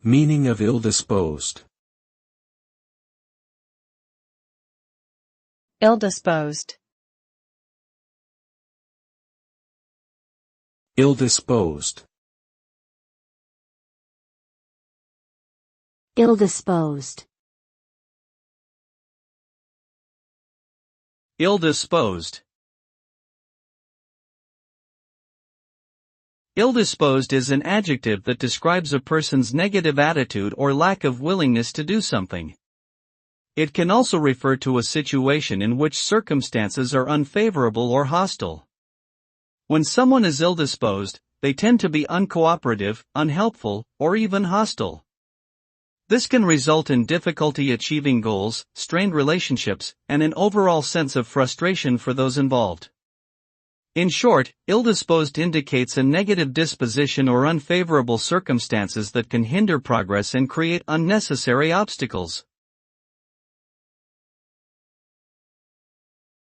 Meaning of ill-disposed. Ill-disposed. Ill-disposed. Ill-disposed. Ill-disposed. Ill-disposed is an adjective that describes a person's negative attitude or lack of willingness to do something. It can also refer to a situation in which circumstances are unfavorable or hostile. When someone is ill-disposed, they tend to be uncooperative, unhelpful, or even hostile. This can result in difficulty achieving goals, strained relationships, and an overall sense of frustration for those involved. In short, ill-disposed indicates a negative disposition or unfavorable circumstances that can hinder progress and create unnecessary obstacles.